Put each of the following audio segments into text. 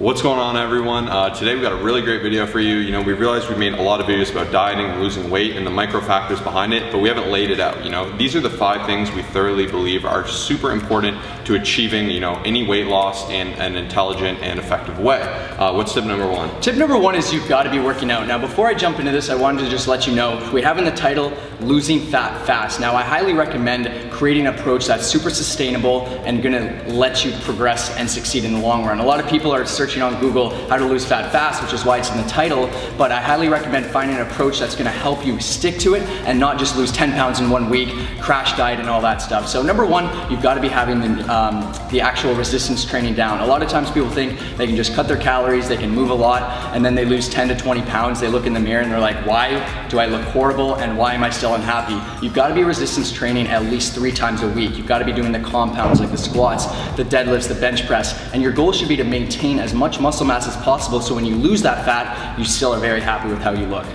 What's going on, everyone? Today we've got a really great video for you. We realized we made a lot of videos about dieting and losing weight and the micro factors behind it, but we haven't laid it out. These are the 5 things we thoroughly believe are super important to achieving, any weight loss in an intelligent and effective way. What's tip number 1? Tip number 1 is you've got to be working out. Now, before I jump into this, I wanted to just let you know, we have in the title, Losing Fat Fast. Now, I highly recommend creating an approach that's super sustainable and gonna let you progress and succeed in the long run. A lot of people are searching on Google how to lose fat fast, which is why it's in the title, but I highly recommend finding an approach that's gonna help you stick to it and not just lose 10 pounds in 1 week, crash diet and all that stuff. So number 1, you've gotta be having the actual resistance training down. A lot of times people think they can just cut their calories, they can move a lot, and then they lose 10 to 20 pounds. They look in the mirror and they're like, why do I look horrible and why am I still unhappy? You've gotta be resistance training at least 3 times a week. You've gotta be doing the compounds like the squats, the deadlifts, the bench press, and your goal should be to maintain as much muscle mass as possible so when you lose that fat, you still are very happy with how you look.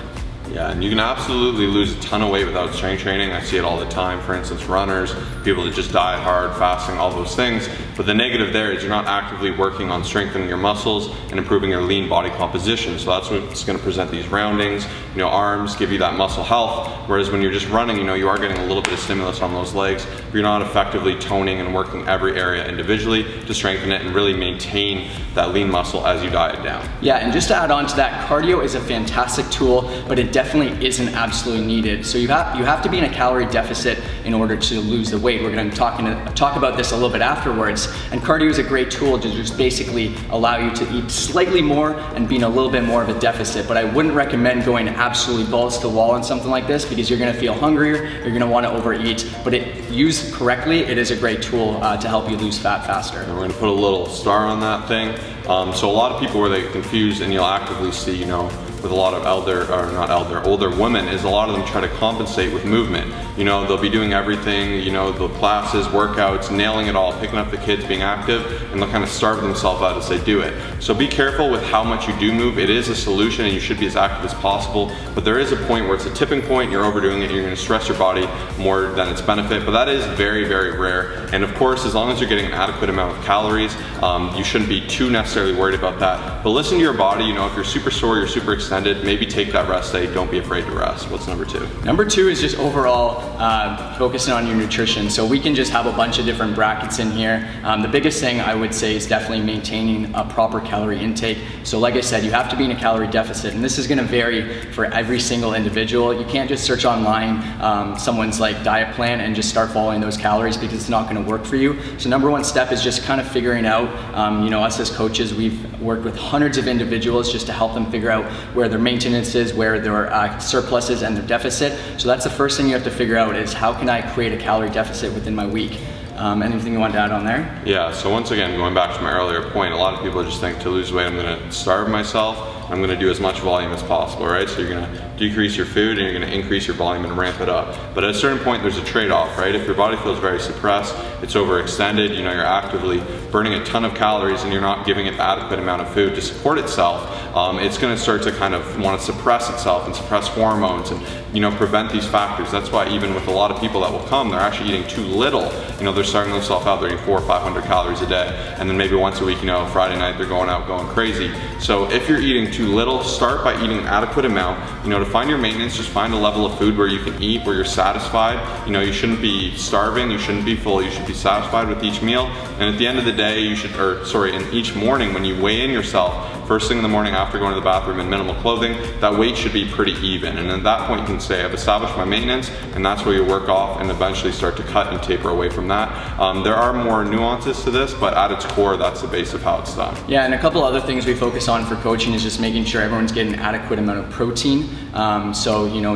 Yeah, and you can absolutely lose a ton of weight without strength training. I see it all the time. For instance, runners, people that just diet hard, fasting, all those things. But the negative there is you're not actively working on strengthening your muscles and improving your lean body composition. So that's what's going to present these roundings. Arms give you that muscle health. Whereas when you're just running, you are getting a little bit of stimulus on those legs. But you're not effectively toning and working every area individually to strengthen it and really maintain that lean muscle as you diet down. Yeah, and just to add on to that, cardio is a fantastic tool, but it definitely isn't absolutely needed. So you have to be in a calorie deficit in order to lose the weight. We're going to talk about this a little bit afterwards. And cardio is a great tool to just basically allow you to eat slightly more and be in a little bit more of a deficit. But I wouldn't recommend going absolutely balls to the wall on something like this because you're going to feel hungrier, you're going to want to overeat. But used correctly, it is a great tool to help you lose fat faster. And we're going to put a little star on that thing. So a lot of people where they get confused, and you'll actively see, with a lot of older women, is a lot of them try to compensate with movement. They'll be doing everything, the classes, workouts, nailing it all, picking up the kids, being active, and they'll kind of starve themselves out as they do it. So be careful with how much you do move. It is a solution and you should be as active as possible, but there is a point where it's a tipping point, you're overdoing it, you're gonna stress your body more than its benefit, but that is very, very rare. And of course, as long as you're getting an adequate amount of calories, you shouldn't be too necessarily worried about that. But listen to your body, if you're super sore, you're super extended, maybe take that rest day, don't be afraid to rest. What's number 2? Number 2 is just overall focusing on your nutrition. So we can just have a bunch of different brackets in here. The biggest thing I would say is definitely maintaining a proper calorie intake. So like I said, you have to be in a calorie deficit, and this is gonna vary for every single individual. You can't just search online someone's diet plan and just start following those calories because it's not gonna work for you. So number 1 step is just kind of figuring out, us as coaches, we've worked with hundreds of individuals just to help them figure out where their maintenance is, where their surplus is and their deficit. So that's the first thing you have to figure out is how can I create a calorie deficit within my week? Anything you want to add on there? Yeah, so once again, going back to my earlier point, a lot of people just think to lose weight, I'm gonna starve myself, I'm gonna do as much volume as possible, right? So you're gonna decrease your food and you're gonna increase your volume and ramp it up. But at a certain point, there's a trade-off, right? If your body feels very suppressed, it's overextended, you're actively burning a ton of calories and you're not giving it the adequate amount of food to support itself, it's gonna start to kind of wanna suppress itself and suppress hormones and prevent these factors. That's why even with a lot of people that will come, they're actually eating too little. They're starving themselves out, they're eating 400 or 500 calories a day. And then maybe once a week, Friday night, they're going out going crazy. So if you're eating too little, start by eating an adequate amount. To find your maintenance, just find a level of food where you can eat, where you're satisfied. You shouldn't be starving, you shouldn't be full, you should be satisfied with each meal. And at the end of the day, in each morning when you weigh in yourself, first thing in the morning after going to the bathroom in minimal clothing, that weight should be pretty even. And at that point you can say, I've established my maintenance, and that's where you work off and eventually start to cut and taper away from that. There are more nuances to this, but at its core, that's the base of how it's done. Yeah, and a couple other things we focus on for coaching is just making sure everyone's getting an adequate amount of protein.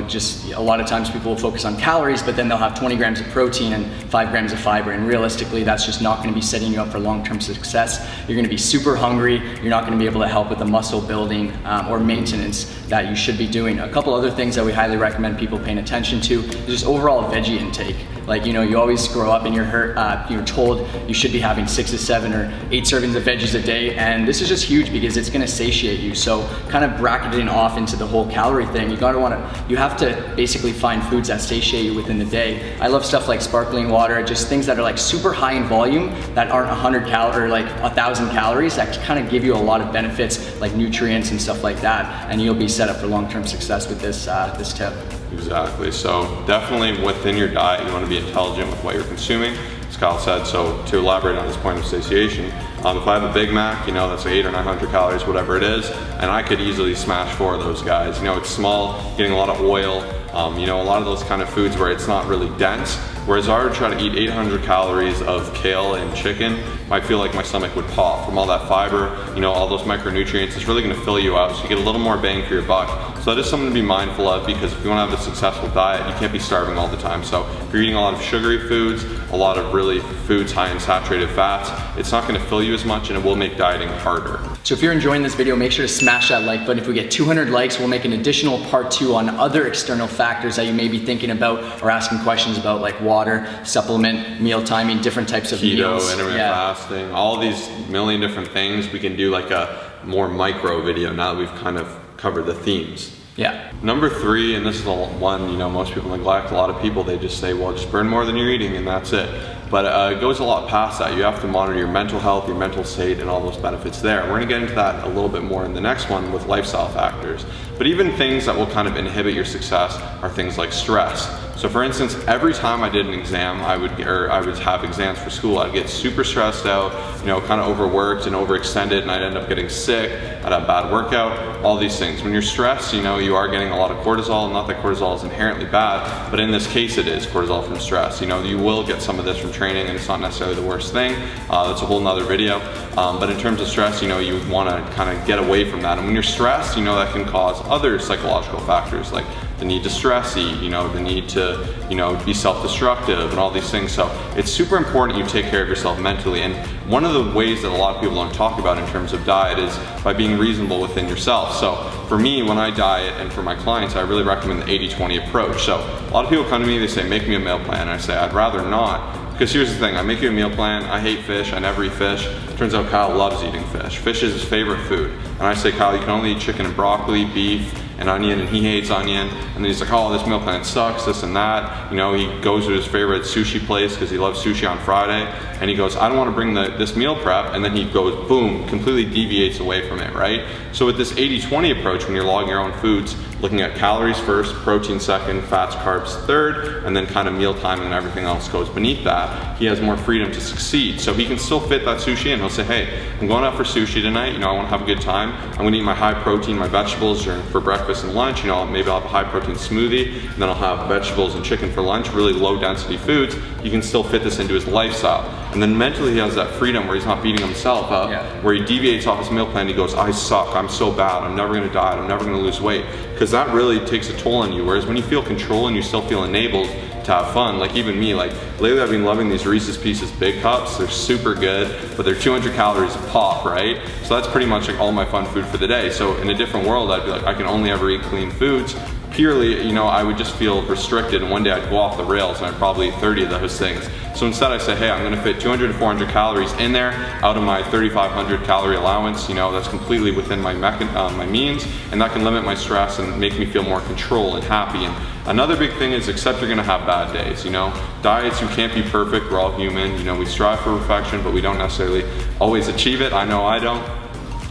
Just a lot of times people will focus on calories, but then they'll have 20 grams of protein and 5 grams of fiber, and realistically, that's just not gonna be setting you up for long-term success. You're gonna be super hungry, you're not gonna be able to help with the muscle building or maintenance that you should be doing. A couple other things that we highly recommend people paying attention to is just overall veggie intake. Like, you always grow up and you're told you should be having 6 to 7 or 8 servings of veggies a day, and this is just huge because it's gonna satiate you. So kind of bracketing off into the whole calorie thing, you have to basically find foods that satiate you within the day. I love stuff like sparkling water, just things that are like super high in volume that aren't 100 calories or like 1,000 calories, that kind of give you a lot of benefits like nutrients and stuff like that, and you'll be set up for long-term success with this tip. Exactly. So definitely within your diet, you want to be intelligent with what you're consuming, as Kyle said. So to elaborate on this point of satiation, if I have a Big Mac, that's like 800 or 900 calories, whatever it is, and I could easily smash 4 of those guys. It's small, getting a lot of oil, a lot of those kind of foods where it's not really dense. Whereas if I were to try to eat 800 calories of kale and chicken, I feel like my stomach would pop from all that fiber, all those micronutrients. It's really gonna fill you out, so you get a little more bang for your buck. So that is something to be mindful of, because if you wanna have a successful diet, you can't be starving all the time. So if you're eating a lot of sugary foods, a lot of really foods high in saturated fats, it's not gonna fill you as much, and it will make dieting harder. So if you're enjoying this video, make sure to smash that like button. If we get 200 likes, we'll make an additional part 2 on other external factors that you may be thinking about or asking questions about, like water, supplement, meal timing, different types of meals. Keto, intermittent fasting, all these million different things. We can do like a more micro video now that we've kind of covered the themes. Yeah. Number 3, and this is the one most people neglect. A lot of people, they just say, well, just burn more than you're eating and that's it. But it goes a lot past that. You have to monitor your mental health, your mental state, and all those benefits there. We're gonna get into that a little bit more in the next one with lifestyle factors. But even things that will kind of inhibit your success are things like stress. So for instance, every time I did an exam, I would have exams for school, I'd get super stressed out, kind of overworked and overextended, and I'd end up getting sick, I'd have bad workout, all these things. When you're stressed, you are getting a lot of cortisol. Not that cortisol is inherently bad, but in this case it is cortisol from stress. You will get some of this from training, and it's not necessarily the worst thing. That's a whole nother video. But in terms of stress, you want to kind of get away from that. And when you're stressed, that can cause other psychological factors like the need to stress eat, the need to, be self-destructive and all these things. So it's super important you take care of yourself mentally. And one of the ways that a lot of people don't talk about in terms of diet is by being reasonable within yourself. So for me, when I diet, and for my clients, I really recommend the 80-20 approach. So a lot of people come to me, they say, make me a meal plan. And I say, I'd rather not. Because here's the thing, I make you a meal plan, I hate fish, I never eat fish. Turns out Kyle loves eating fish. Fish is his favorite food. And I say, Kyle, you can only eat chicken and broccoli, beef, and onion, and he hates onion. And then he's like, oh, this meal plan sucks, this and that. He goes to his favorite sushi place because he loves sushi on Friday. And he goes, I don't want to bring this meal prep. And then he goes, boom, completely deviates away from it, right? So with this 80-20 approach, when you're logging your own foods, looking at calories first, protein second, fats, carbs third, and then kind of meal timing and everything else goes beneath that, he has more freedom to succeed. So he can still fit that sushi in. He'll say, hey, I'm going out for sushi tonight, I want to have a good time. I'm going to eat my high protein, my vegetables for breakfast and lunch, maybe I'll have a high protein smoothie, and then I'll have vegetables and chicken for lunch, really low density foods. He can still fit this into his lifestyle. And then mentally he has that freedom where he's not beating himself up, where he deviates off his meal plan. He goes, I suck, I'm so bad, I'm never going to diet, I'm never going to lose weight. Because that really takes a toll on you. Whereas when you feel control and you still feel enabled to have fun, like even me, like lately I've been loving these Reese's Pieces Big Cups. They're super good, but they're 200 calories a pop, right? So that's pretty much like all my fun food for the day. So in a different world, I'd be like, I can only ever eat clean foods. Purely, I would just feel restricted, and one day I'd go off the rails and I'd probably eat 30 of those things. So instead I say, hey, I'm gonna fit 200 to 400 calories in there out of my 3,500 calorie allowance. That's completely within my means, and that can limit my stress and make me feel more control and happy. And another big thing is accept you're gonna have bad days. Diets, you can't be perfect, we're all human. We strive for perfection, but we don't necessarily always achieve it. I know I don't.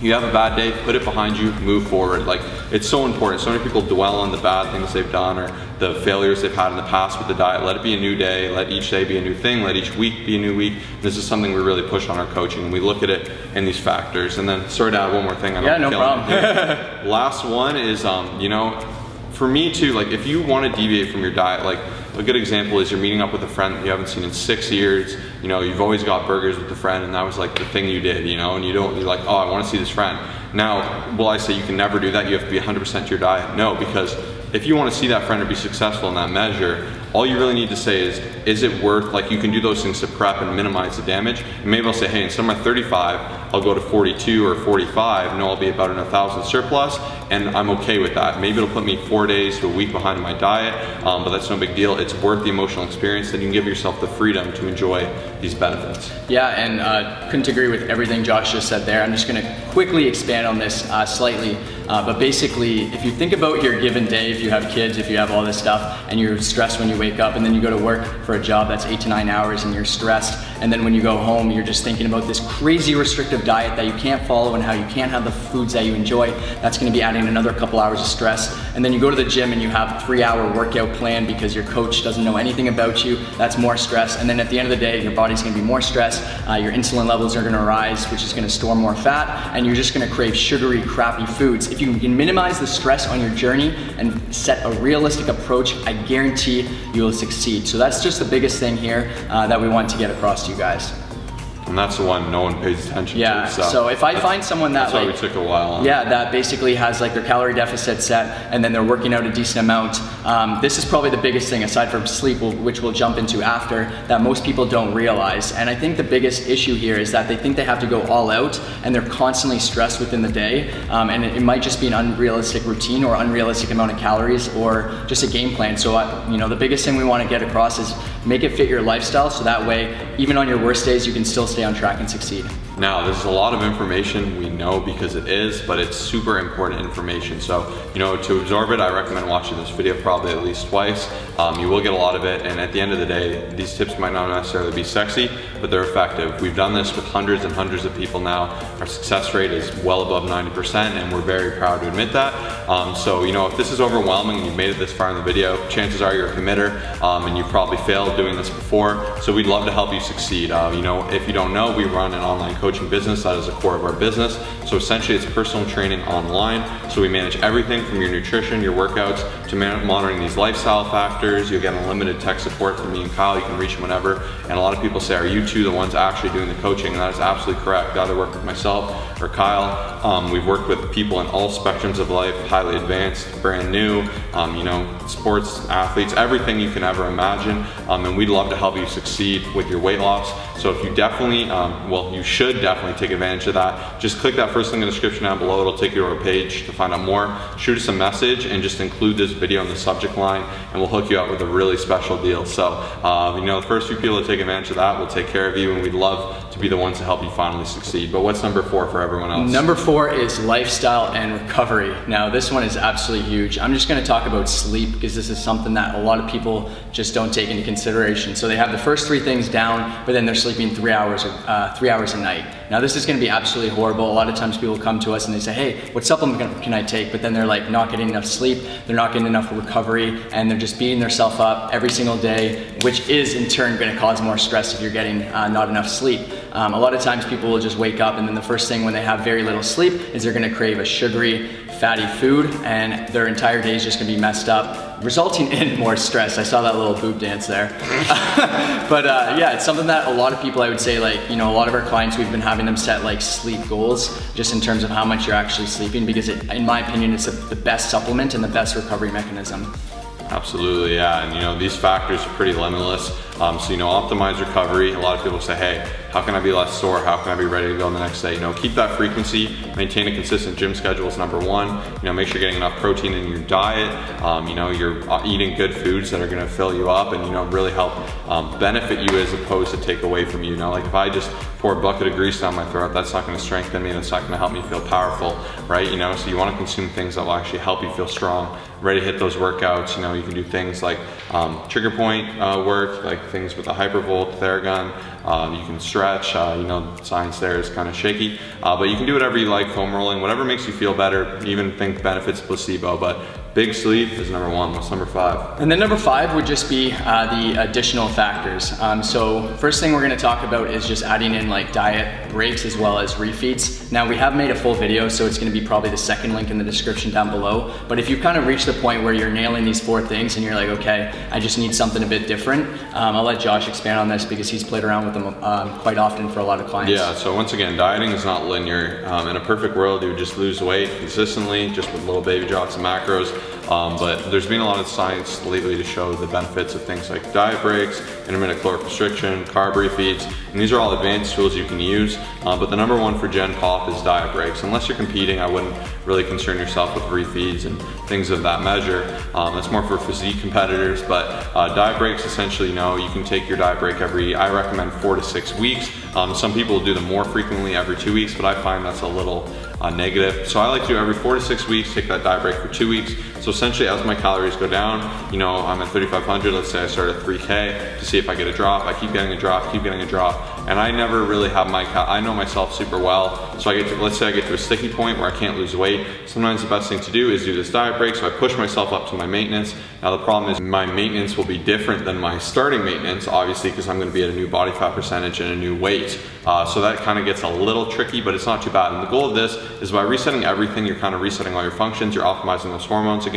You have a bad day, put it behind you, move forward. Like, it's so important. So many people dwell on the bad things they've done or the failures they've had in the past with the diet. Let it be a new day. Let each day be a new thing. Let each week be a new week. This is something we really push on our coaching. We look at it in these factors. And then, sorry to add one more thing. Yeah, no problem. Last one is, for me too, like if you want to deviate from your diet, like a good example is you're meeting up with a friend that you haven't seen in 6 years. You've always got burgers with the friend, and that was like the thing you did, and you're like, oh, I want to see this friend. Now, will I say you can never do that? You have to be 100% to your diet? No, because if you want to see that friend or be successful in that measure, all you really need to say is it worth, like you can do those things to prep and minimize the damage. And maybe I'll say, hey, instead of my 35, I'll go to 42 or 45, and I'll be about an 1,000 surplus, and I'm okay with that. Maybe it'll put me 4 days to a week behind my diet, but that's no big deal. It's worth the emotional experience, and you can give yourself the freedom to enjoy these benefits. Yeah, and couldn't agree with everything Josh just said there. I'm just gonna quickly expand on this slightly. But basically, if you think about your given day, if you have kids, if you have all this stuff, and you're stressed when you wake up, and then you go to work for a job that's 8 to 9 hours and you're stressed, and then when you go home, you're just thinking about this crazy restrictive diet that you can't follow and how you can't have the foods that you enjoy, that's gonna be adding another couple hours of stress. And then you go to the gym and you have a 3-hour workout plan because your coach doesn't know anything about you, that's more stress. And then at the end of the day, your body's gonna be more stressed, your insulin levels are gonna rise, which is gonna store more fat, and you're just gonna crave sugary, crappy foods. If you can minimize the stress on your journey and set a realistic approach, I guarantee you will succeed. So that's just the biggest thing here that we want to get across to you guys. And that's the one no one pays attention to. So if I find someone that that's why we took a while on. Yeah, that basically has like their calorie deficit set and then they're working out a decent amount, this is probably the biggest thing aside from sleep, which we'll jump into after, that most people don't realize. And I think the biggest issue here is that they think they have to go all out and they're constantly stressed within the day, and it might just be an unrealistic routine or unrealistic amount of calories or just a game plan. So you know, the biggest thing we want to get across is make it fit your lifestyle, so that way even on your worst days you can still stay on track and succeed. Now, this is a lot of information, we know, because it is, but it's super important information. So, you know, to absorb it, I recommend watching this video probably at least twice. You will get a lot of it, and at the end of the day, these tips might not necessarily be sexy, but they're effective. We've done this with hundreds and hundreds of people now. Our success rate is well above 90%, and we're very proud to admit that. So, you know, if this is overwhelming and you've made it this far in the video, chances are you're a committer, and you've probably failed doing this before. So we'd love to help you succeed. You know, if you don't know, we run an online coaching business. That is the core of our business. So essentially it's personal training online. So we manage everything from your nutrition, your workouts, to monitoring these lifestyle factors. You'll get unlimited tech support from me and Kyle. You can reach them whenever. And a lot of people say, are you two the ones actually doing the coaching? And that is absolutely correct. You either work with myself or Kyle. We've worked with people in all spectrums of life, highly advanced, brand new, you know, sports, athletes, everything you can ever imagine. And we'd love to help you succeed with your weight loss. So if you definitely, well, you should definitely take advantage of that. Just click that first link in the description down below. It'll take you to our page to find out more. Shoot us a message and just include this video in the subject line, and we'll hook you up with a really special deal. So, you know, the first few people to take advantage of that will take care of you, and we'd love to be the ones to help you finally succeed. But what's number 4 for everyone else? Number 4 is lifestyle and recovery. Now, this one is absolutely huge. I'm just gonna talk about sleep because this is something that a lot of people just don't take into consideration. So they have the first 3 things down, but then they're sleeping 3 hours a night. Now this is gonna be absolutely horrible. A lot of times people come to us and they say, hey, what supplement can I take? But then they're like not getting enough sleep, they're not getting enough recovery, and they're just beating themselves up every single day, which is in turn gonna cause more stress if you're getting not enough sleep. A lot of times people will just wake up and then the first thing when they have very little sleep is they're gonna crave a sugary, fatty food, and their entire day is just gonna be messed up, resulting in more stress. I saw that little boob dance there. But yeah, it's something that a lot of people, I would say, like, you know, a lot of our clients, we've been having them set like sleep goals just in terms of how much you're actually sleeping, because in my opinion, it's the best supplement and the best recovery mechanism. Absolutely, yeah, and you know, these factors are pretty limitless. So, you know, optimize recovery. A lot of people say, hey, how can I be less sore? How can I be ready to go the next day? You know, keep that frequency, maintain a consistent gym schedule is number 1. You know, make sure you're getting enough protein in your diet. You know, you're eating good foods that are gonna fill you up and, you know, really help benefit you as opposed to take away from you. You know, like if I just pour a bucket of grease down my throat, that's not gonna strengthen me and it's not gonna help me feel powerful, right? You know, so you wanna consume things that will actually help you feel strong, ready to hit those workouts. You know, you can do things like trigger point work, like things with a hypervolt Theragun. You can stretch, you know, science there is kind of shaky, but you can do whatever you like, foam rolling, whatever makes you feel better, even think benefits placebo, but big sleep is number 1. What's number 5? And then number 5 would just be the additional factors. So first thing we're gonna talk about is just adding in like diet breaks as well as refeeds. Now we have made a full video, so it's gonna be probably the second link in the description down below, but if you've kind of reached the point where you're nailing these 4 things and you're like, okay, I just need something a bit different, I'll let Josh expand on this because he's played around with with them quite often for a lot of clients. Yeah, so once again, dieting is not linear. In a perfect world, you would just lose weight consistently, just with little baby drops and macros. But there's been a lot of science lately to show the benefits of things like diet breaks, intermittent caloric restriction, carb refeeds, and these are all advanced tools you can use. But the number one for Gen Pop is diet breaks. Unless you're competing, I wouldn't really concern yourself with refeeds and things of that measure. That's more for physique competitors, but diet breaks, essentially, you can take your diet break I recommend 4 to 6 weeks. Some people do them more frequently, every 2 weeks, but I find that's a little negative. So I like to do every 4 to 6 weeks, take that diet break for 2 weeks. So essentially, as my calories go down, I'm at 3,500, let's say I start at 3K to see if I get a drop. I keep getting a drop, and I never really have I know myself super well. So let's say I get to a sticky point where I can't lose weight. Sometimes the best thing to do is do this diet break, so I push myself up to my maintenance. Now the problem is my maintenance will be different than my starting maintenance, obviously, because I'm gonna be at a new body fat percentage and a new weight. So that kind of gets a little tricky, but it's not too bad. And the goal of this is by resetting everything, you're kind of resetting all your functions, you're optimizing those hormones again.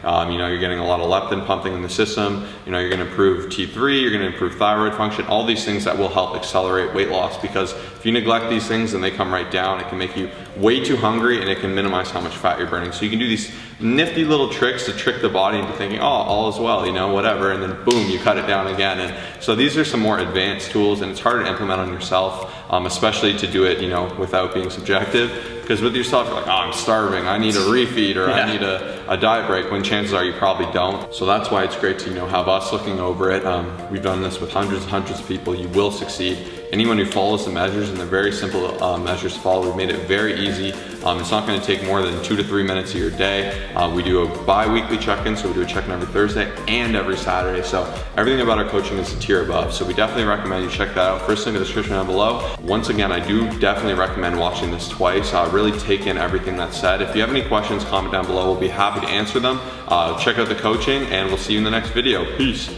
You're getting a lot of leptin pumping in the system. You're gonna improve T3, you're gonna improve thyroid function, all these things that will help accelerate weight loss, because if you neglect these things and they come right down, it can make you way too hungry and it can minimize how much fat you're burning. So you can do these nifty little tricks to trick the body into thinking, oh, all is well, whatever, and then boom, you cut it down again. And so these are some more advanced tools, and it's harder to implement on yourself, especially to do it, without being subjective. Because with yourself, you're like, oh, I'm starving, I need a refeed, or I need a diet break, when chances are you probably don't. So that's why it's great to have us looking over it. We've done this with hundreds and hundreds of people. You will succeed. Anyone who follows the measures, and they're very simple measures to follow, we've made it very easy. It's not going to take more than 2 to 3 minutes of your day. We do a bi-weekly check-in, so we do a check-in every Thursday and every Saturday. So everything about our coaching is a tier above. So we definitely recommend you check that out. First link in the description down below. Once again, I do definitely recommend watching this twice. Really take in everything that's said. If you have any questions, comment down below. We'll be happy to answer them. Check out the coaching, and we'll see you in the next video. Peace.